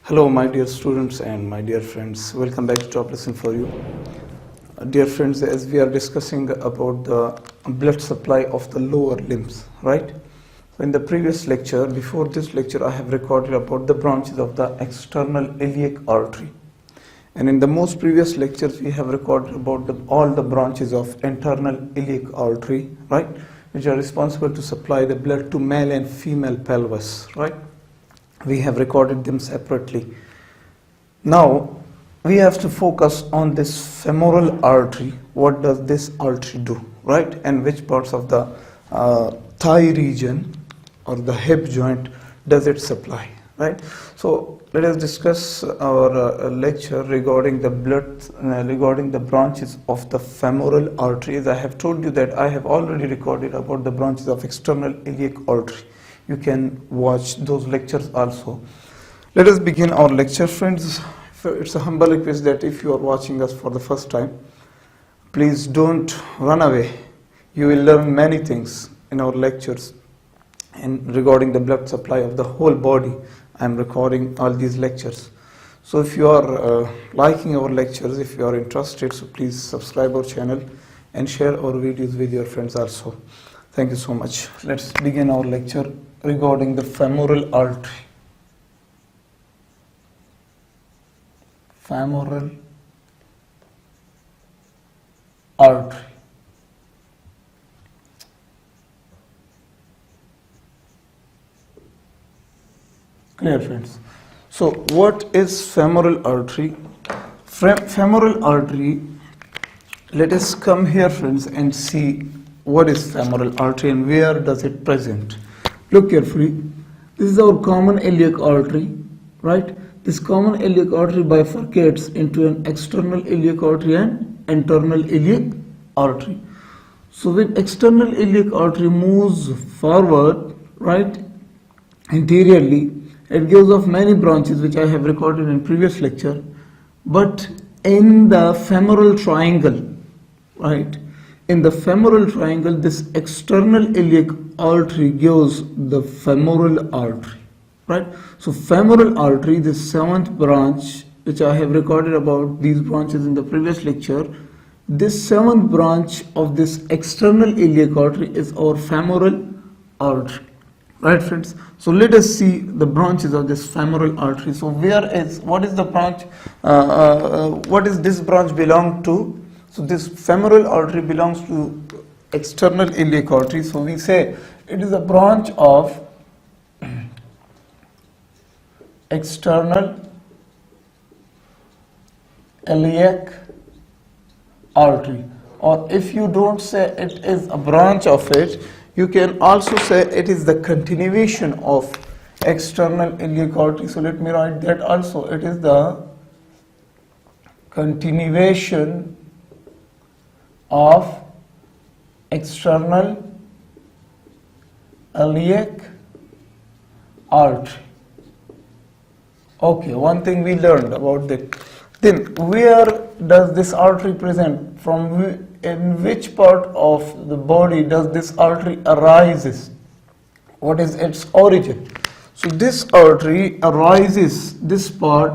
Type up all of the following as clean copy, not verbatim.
Hello my dear students and my dear friends, welcome back to Top Lesson for You. Dear friends, as we are discussing about the blood supply of the lower limbs, right? In the previous lecture, before this lecture, I have recorded about the branches of the external iliac artery. And in the most previous lectures, we have recorded about all the branches of internal iliac artery, right? Which are responsible to supply the blood to male and female pelvis, right? We have recorded them separately. Now we have to focus on this femoral artery. What does this artery do, right? And which parts of the thigh region or the hip joint does it supply, right? So let us discuss our lecture regarding the regarding the branches of the femoral artery. As I have told you that I have already recorded about the branches of external iliac artery. You can watch those lectures also. Let us begin our lecture, friends. It's a humble request that if you are watching us for the first time, please don't run away. You will learn many things in our lectures. And regarding the blood supply of the whole body, I am recording all these lectures. So if you are liking our lectures, if you are interested, so please subscribe our channel and share our videos with your friends also. Thank you so much. Let's begin our lecture regarding the femoral artery. Femoral artery. Clear, friends? So what is femoral artery? Femoral artery, let us come here, friends, and see what is femoral artery and where does it present. Look carefully. This is our common iliac artery, right? This common iliac artery bifurcates into an external iliac artery and internal iliac artery. So when external iliac artery moves forward, right, anteriorly, it gives off many branches which I have recorded in previous lecture. But in the femoral triangle, right, in the femoral triangle, this external iliac artery gives the femoral artery, right? So femoral artery, the seventh branch, which I have recorded about these branches in the previous lecture, this seventh branch of this external iliac artery is our femoral artery, right, friends? So let us see the branches of this femoral artery. So what is the branch, what is this branch belong to? So this femoral artery belongs to external iliac artery. So we say it is a branch of external iliac artery. Or if you don't say it is a branch of it, you can also say it is the continuation of external iliac artery. So let me write that also. It is the continuation of external iliac artery. Okay, one thing we learned about that. Then where does this artery present? In which part of the body does this artery arises? What is its origin? So this artery arises, this part,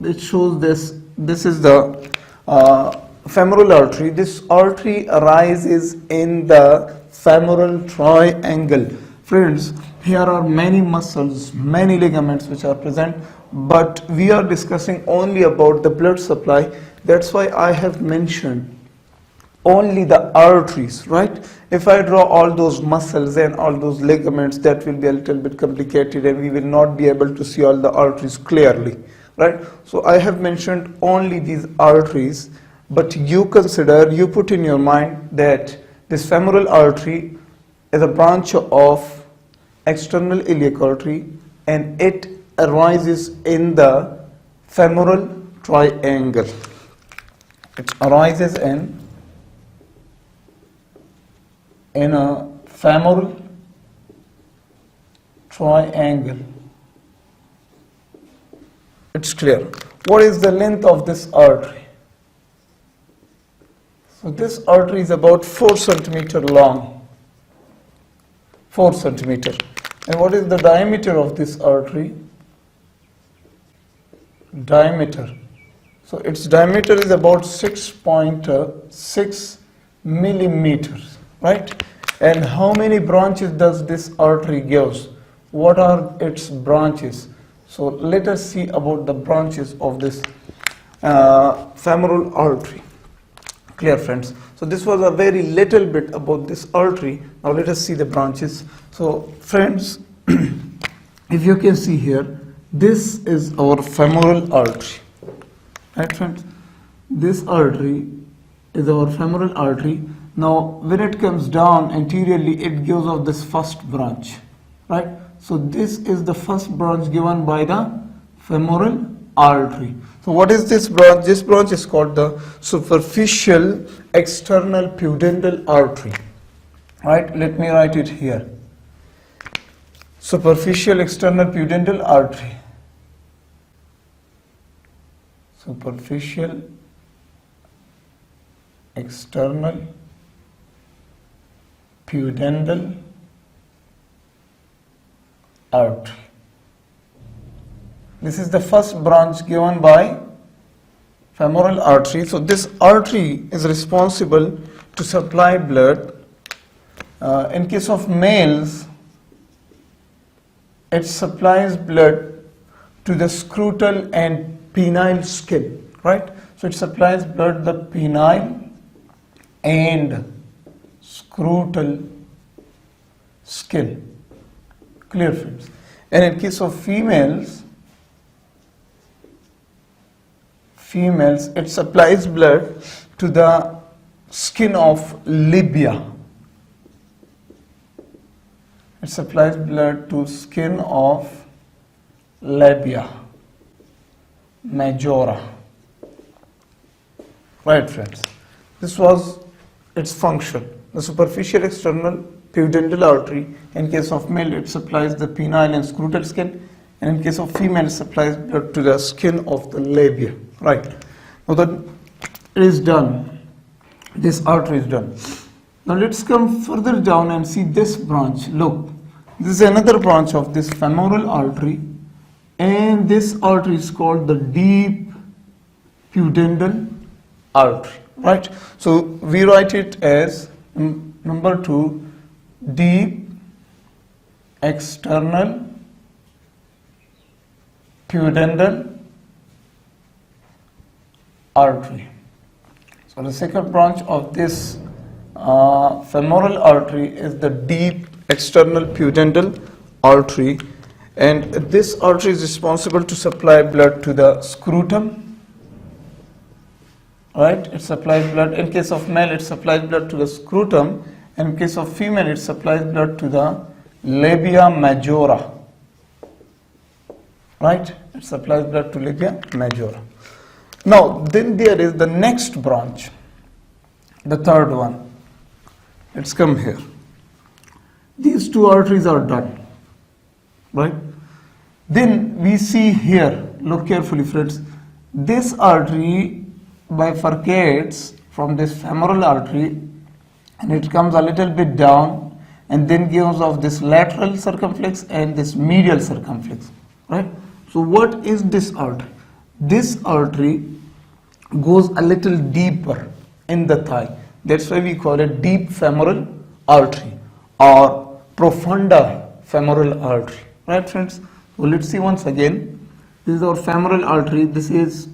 it shows this is the femoral artery. This artery arises in the femoral triangle. Friends, here are many muscles, many ligaments which are present, but we are discussing only about the blood supply. That's why I have mentioned only the arteries, right? If I draw all those muscles and all those ligaments, that will be a little bit complicated and we will not be able to see all the arteries clearly, right? So I have mentioned only these arteries. But you put in your mind that this femoral artery is a branch of external iliac artery and it arises in the femoral triangle. It arises in a femoral triangle. It's clear. What is the length of this artery? So this artery is about 4 centimeter long. 4 centimeter. And what is the diameter of this artery? diameter. So its diameter is about 6.6 millimeters, right? And how many branches does this artery gives? What are its branches? So let us see about the branches of this femoral artery. Clear, friends? So this was a very little bit about this artery. Now let us see the branches. So friends, if you can see here, this is our femoral artery. Right, friends? This artery is our femoral artery. Now when it comes down anteriorly, it gives off this first branch, right? So this is the first branch given by the femoral artery. So what is this branch? This branch is called the superficial external pudendal artery, right? Let me write it here. Superficial external pudendal artery. Superficial external pudendal artery. This is the first branch given by femoral artery. So this artery is responsible to supply blood. In case of males, it supplies blood to the scrotal and penile skin, right? So it supplies blood the penile and scrotal skin. Clear, friends? And in case of females, it supplies blood to the skin of labia. It supplies blood to skin of labia majora. Right, friends? This was its function. The superficial external pudendal artery. In case of male, it supplies the penile and scrotal skin, and in case of female, it supplies blood to the skin of the labia. Right. Now that it is done, this artery is done. Now let's come further down and see this branch. Look, this is another branch of this femoral artery, and this artery is called the deep pudendal artery. Right. So we write it as number 2, deep external pudendal artery. So the second branch of this femoral artery is the deep external pudendal artery, and this artery is responsible to supply blood to the scrotum. Right, it supplies blood. In case of male, it supplies blood to the scrotum, and in case of female, it supplies blood to the labia majora. Right, it supplies blood to labia majora. Now then there is the next branch, the third one. Let's come here. These two arteries are done, right? Then we see here, look carefully, friends, this artery bifurcates from this femoral artery, and it comes a little bit down and then gives off this lateral circumflex and this medial circumflex, right? So what is this artery? This artery goes a little deeper in the thigh. That's why we call it deep femoral artery or profunda femoral artery, right, friends? So let's see once again. This is our femoral artery. This is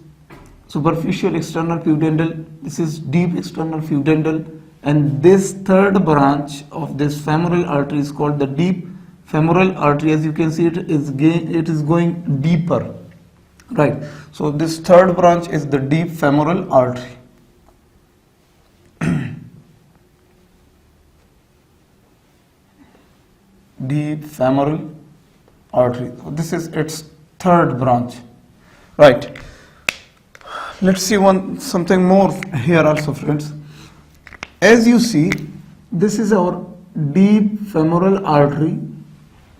superficial external pudendal. This is deep external pudendal, and this third branch of this femoral artery is called the deep femoral artery. As you can see, it is going deeper, right? So this third branch is the deep femoral artery. Deep femoral artery. So this is its third branch, right? Let's see something more here also, friends. As you see, this is our deep femoral artery,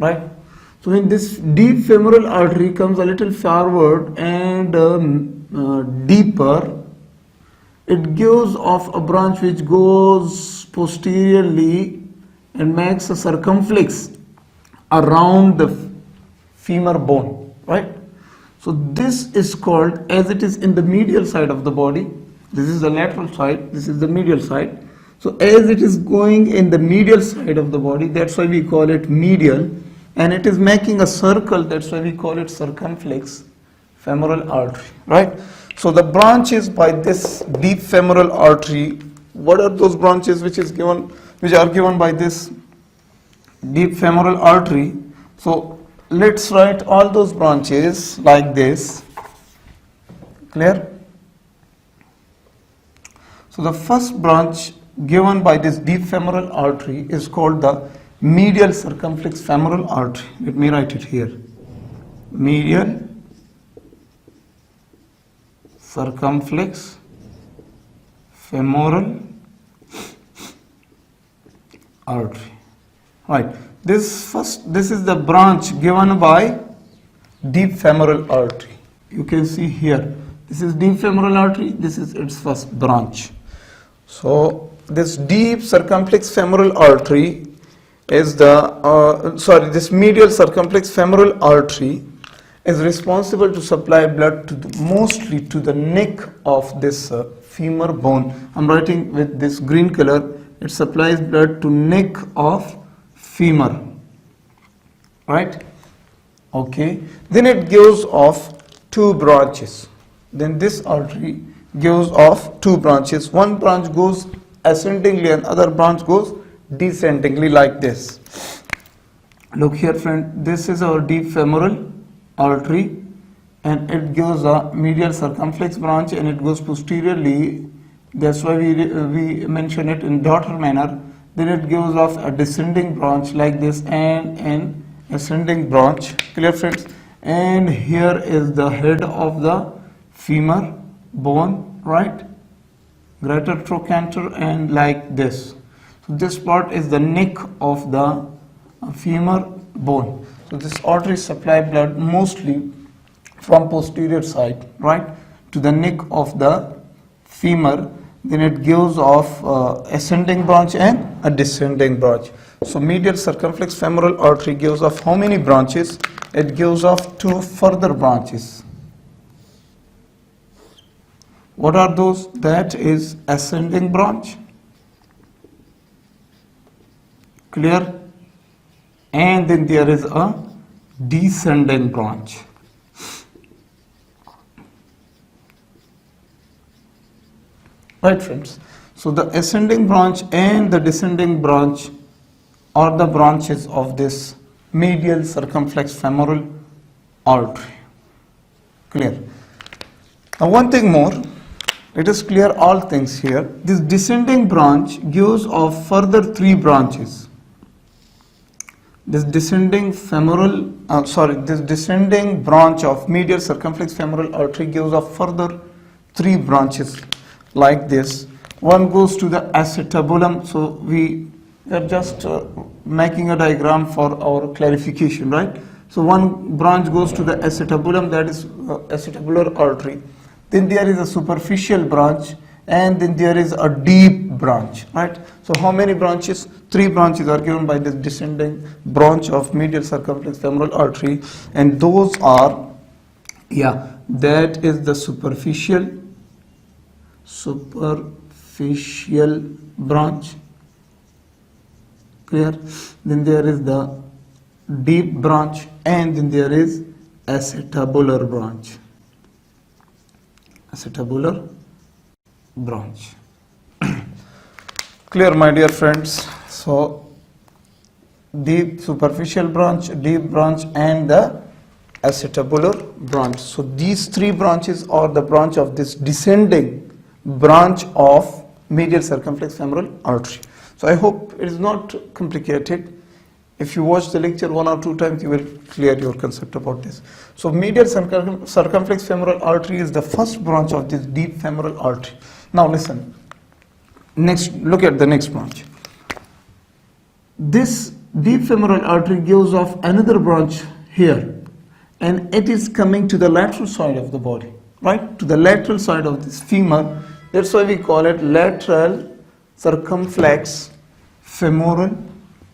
right? So in this deep femoral artery comes a little forward and deeper. It gives off a branch which goes posteriorly and makes a circumflex around the femur bone, right? So this is called, as it is in the medial side of the body, this is the lateral side, this is the medial side. So as it is going in the medial side of the body, that's why we call it medial, and it is making a circle, that's why we call it circumflex femoral artery, right? So the branch is by this deep femoral artery. What are those branches which are given by this deep femoral artery? So let's write all those branches like this. Clear? So the first branch given by this deep femoral artery is called the medial circumflex femoral artery. Let me write it here. Medial circumflex femoral artery. Right. This is the branch given by deep femoral artery. You can see here. This is deep femoral artery. This is its first branch. So this deep circumflex femoral artery is this medial circumflex femoral artery is responsible to supply blood mostly to the neck of this femur bone. I'm writing with this green color. It supplies blood to neck of femur, right? Okay. Then it gives off two branches. Then this artery gives off two branches. One branch goes ascendingly and other branch goes descendingly like this. Look here, friend. This is our deep femoral artery, and it gives a medial circumflex branch, and it goes posteriorly. That's why we mention it in daughter manner. Then it gives off a descending branch like this and an ascending branch. Clear, friends? And here is the head of the femur bone, right? Greater trochanter, and like this. So this part is the neck of the femur bone. So this artery supply blood mostly from posterior side, right, to the neck of the femur. Then it gives off ascending branch and a descending branch. So medial circumflex femoral artery gives off how many branches? It gives off two further branches. What are those? That is ascending branch. Clear? And then there is a descending branch. Right, friends? So the ascending branch and the descending branch are the branches of this medial circumflex femoral artery. Clear? Now one thing more. Let us clear all things here. This descending branch gives off further three branches. This descending branch of medial circumflex femoral artery gives off further three branches like this. One goes to the acetabulum. So we are just making a diagram for our clarification, right? So one branch goes to the acetabulum, that is acetabular artery. Then there is a superficial branch, and then there is a deep branch, right? So how many branches? Three branches are given by this descending branch of medial circumflex femoral artery, and those are, that is the superficial branch. Clear? Then there is the deep branch, and then there is acetabular branch. Acetabular branch. Clear, my dear friends? So deep superficial branch, deep branch, and the acetabular branch. So these three branches are the branch of this descending branch of medial circumflex femoral artery. So I hope it is not complicated. If you watch the lecture 1 or 2 times, you will clear your concept about this. So medial circumflex femoral artery is the first branch of this deep femoral artery. Now listen. Next, look at the next branch. This deep femoral artery gives off another branch here, and it is coming to the lateral side of the body, right? To the lateral side of this femur. That's why we call it lateral circumflex femoral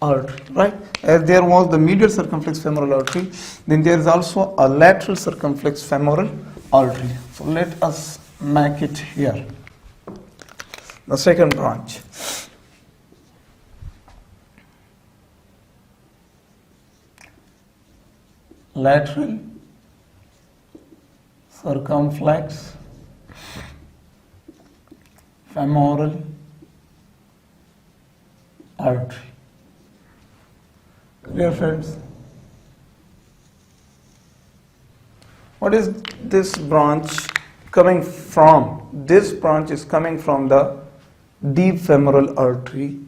artery, right? As there was the medial circumflex femoral artery, then there is also a lateral circumflex femoral artery. So let us make it here. The second branch. Lateral circumflex femoral artery. Clear, friends? What is this branch coming from? This branch is coming from the deep femoral artery.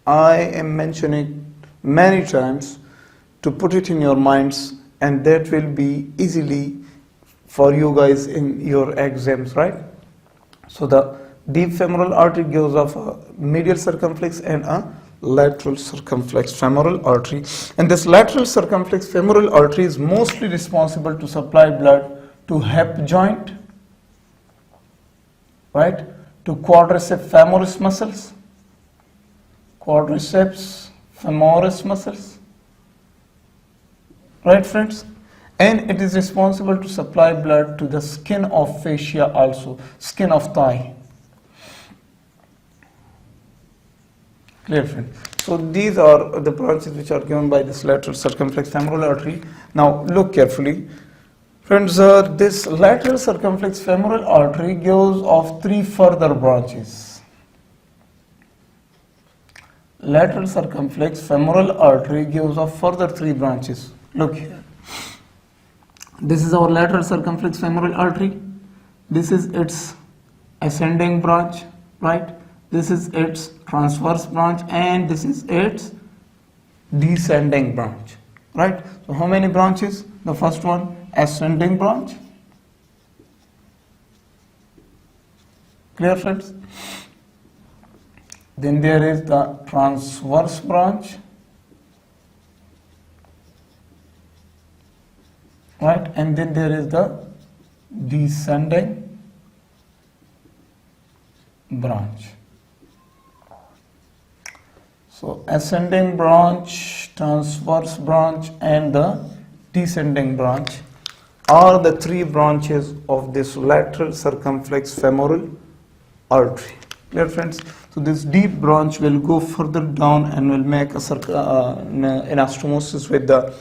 I am mentioning many times to put it in your minds, and that will be easily for you guys in your exams, right? So the deep femoral artery gives off a medial circumflex and a lateral circumflex femoral artery, and this lateral circumflex femoral artery is mostly responsible to supply blood to hip joint, right, to quadriceps femoris muscles, quadriceps femoris muscles, right, friends? And it is responsible to supply blood to the skin of fascia, also skin of thigh. Clear, friend? So these are the branches which are given by this lateral circumflex femoral artery. Now look carefully, friends. This lateral circumflex femoral artery gives off three further branches. Lateral circumflex femoral artery gives off further three branches. Look here. This is our lateral circumflex femoral artery. This is its ascending branch, right? This is its transverse branch, and this is its descending branch, right? So how many branches? The first one, ascending branch. Clear, friends? Then there is the transverse branch, right? And then there is the descending branch. So ascending branch, transverse branch, and the descending branch are the three branches of this lateral circumflex femoral artery. Clear, friends? So this deep branch will go further down and will make a anastomosis with the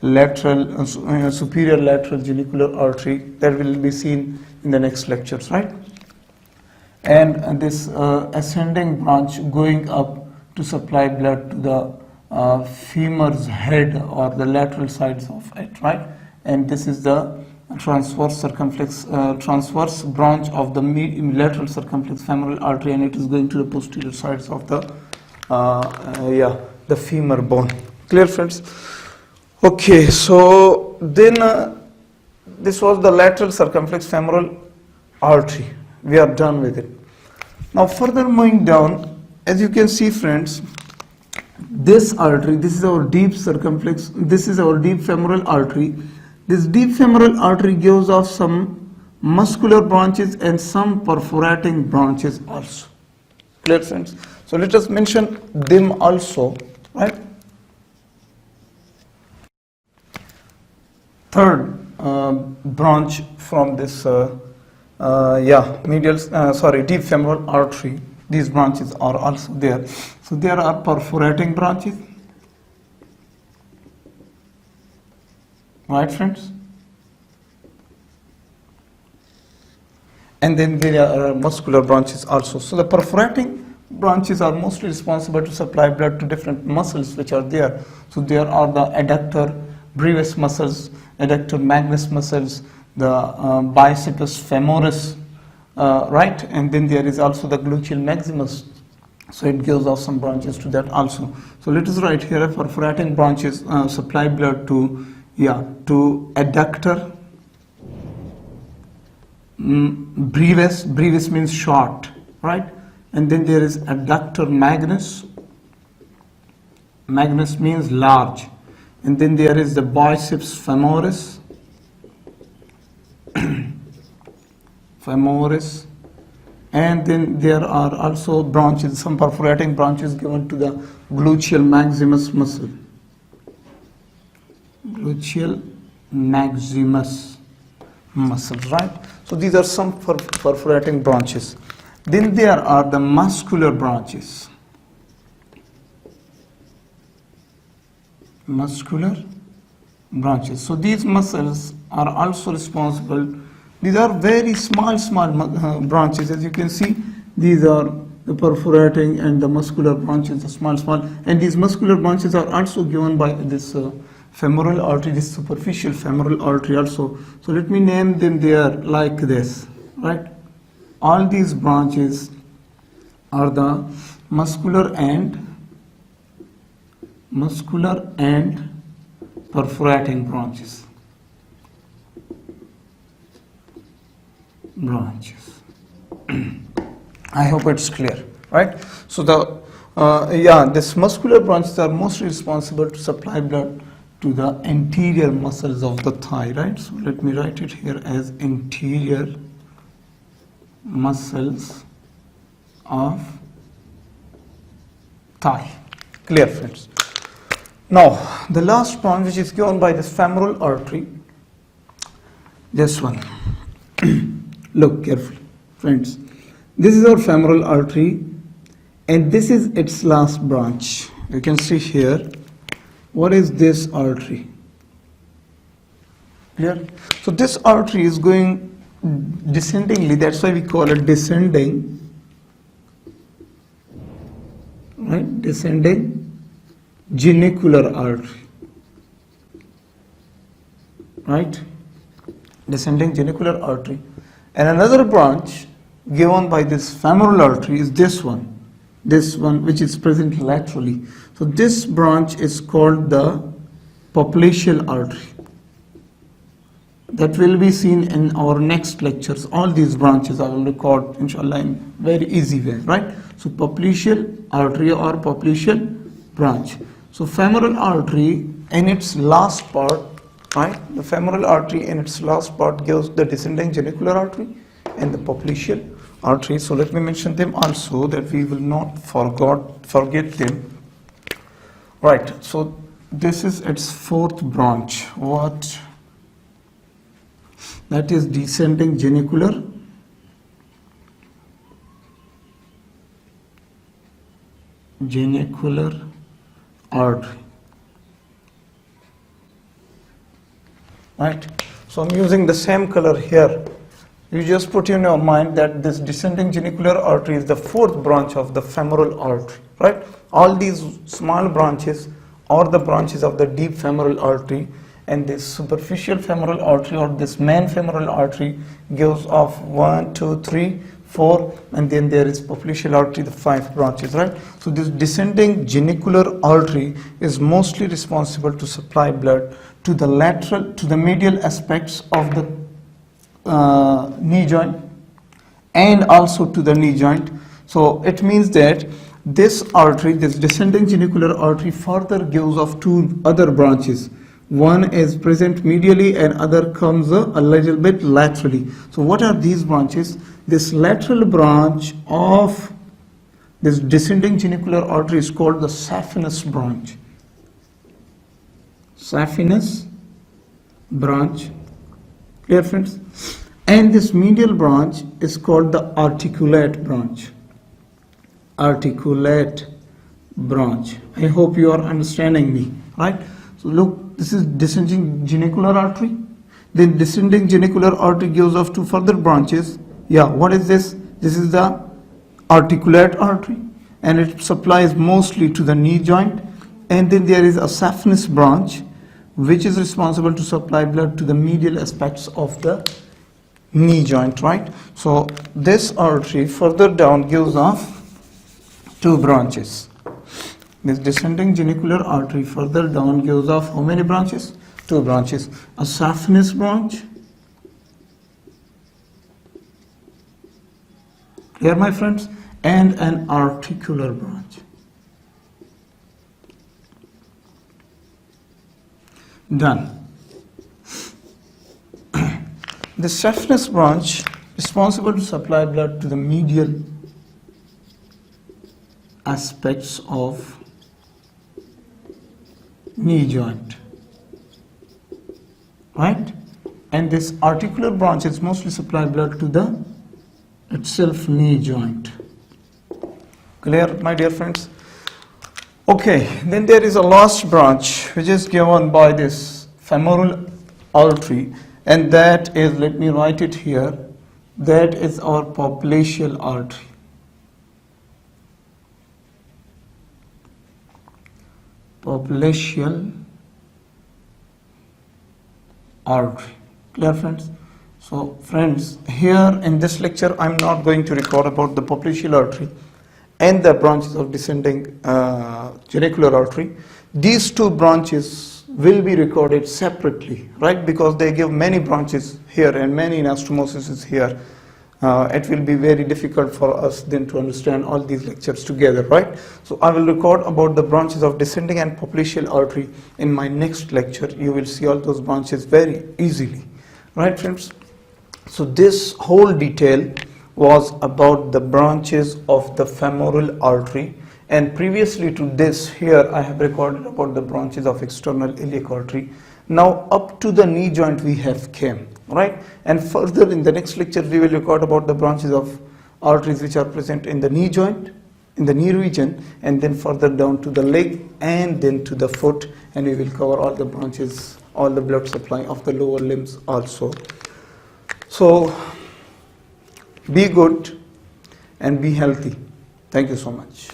lateral, superior lateral genicular artery. That will be seen in the next lectures, right? And this ascending branch going up to supply blood to the femur's head or the lateral sides of it, right? And this is the transverse circumflex, transverse branch of the lateral circumflex femoral artery, and it is going to the posterior sides of the the femur bone. Clear, friends? Okay, so then this was the lateral circumflex femoral artery. We are done with it. Now further moving down, as you can see, friends, this artery, this is our deep circumflex, this is our deep femoral artery. This deep femoral artery gives off some muscular branches and some perforating branches also. Clear, friends? So let us mention them also, right? Third branch from this deep femoral artery. These branches are also there. So there are perforating branches, right, friends? And then there are muscular branches also. So the perforating branches are mostly responsible to supply blood to different muscles which are there. So there are the adductor brevis muscles, adductor magnus muscles, the biceps femoris, right? And then there is also the gluteal maximus. So it gives off some branches to that also. So let us write here, perforating branches supply blood to adductor brevis. Brevis means short, right? And then there is adductor magnus. Magnus means large. And then there is the biceps femoris. Femoris. And then there are also branches, some perforating branches given to the gluteal maximus muscle. Gluteal maximus muscle, right? So these are some perforating branches. Then there are the muscular branches. Muscular branches. So these muscles are also responsible. These are very small branches. As you can see, these are the perforating and the muscular branches, the small. And these muscular branches are also given by this femoral artery, this superficial femoral artery also. So let me name them there like this, right? All these branches are the muscular and perforating branches. I hope it's clear, right? So this muscular branches are mostly responsible to supply blood to the anterior muscles of the thigh, right? So let me write it here as anterior muscles of thigh. Clear, friends? Now, the last branch, which is given by this femoral artery, this one. Look carefully, friends. This is our femoral artery, and this is its last branch. You can see here. What is this artery? Clear? So this artery is going descendingly. That's why we call it descending. Right? Descending genicular artery. Right? Descending genicular artery. And another branch given by this femoral artery is this one, which is present laterally. So this branch is called the popliteal artery. That will be seen in our next lectures. All these branches I will record, inshallah, in very easy way, right? So popliteal artery or popliteal branch. So femoral artery in its last part, right? The femoral artery in its last part gives the descending genicular artery and the popliteal artery. So let me mention them also, that we will not forget them. Right. So this is its fourth branch. What? That is descending genicular artery. Right. So I'm using the same color here. You just put in your mind that this descending genicular artery is the fourth branch of the femoral artery, right? All these small branches are the branches of the deep femoral artery, and this superficial femoral artery or this main femoral artery gives off 1, 2, 3, 4, and then there is popliteal artery, the 5 branches, right? So this descending genicular artery is mostly responsible to supply blood to the lateral, to the medial aspects of the knee joint and also to the knee joint. So it means that this artery, this descending genicular artery, further gives off 2 other branches. One is present medially and other comes a little bit laterally. So what are these branches? This lateral branch of this descending genicular artery is called the saphenous branch. Saphenous branch. Clear, friends? And this medial branch is called the articulate branch. Articulate branch. I hope you are understanding me, right? So look, this is descending genicular artery. Then descending genicular artery gives off 2 further branches. Yeah, what is this? This is the articulate artery, and it supplies mostly to the knee joint. And then there is a saphenous branch, which is responsible to supply blood to the medial aspects of the knee joint, right? So this artery further down gives off 2 branches. This descending genicular artery further down gives off how many branches? 2 branches. A saphenous branch. Here, my friends, and an articular branch. Done. The saphenous branch responsible to supply blood to the medial aspects of knee joint, right? And this articular branches mostly supply blood to the itself knee joint. Clear, my dear friends? Okay, then there is a last branch which is given by this femoral artery, and that is, let me write it here, that is our popliteal artery. Popliteal artery. Clear, friends? So friends, here in this lecture I'm not going to record about the popliteal artery and the branches of descending genicular artery. These two branches will be recorded separately, right? Because they give many branches here and many anastomosis here. It will be very difficult for us then to understand all these lectures together, right? So I will record about the branches of descending and popliteal artery in my next lecture. You will see all those branches very easily, right, friends? So this whole detail was about the branches of the femoral artery, and previously to this here I have recorded about the branches of external iliac artery. Now up to the knee joint we have came, right? And further in the next lecture we will record about the branches of arteries which are present in the knee joint, in the knee region, and then further down to the leg and then to the foot, and we will cover all the branches, all the blood supply of the lower limbs also. So be good and be healthy. Thank you so much.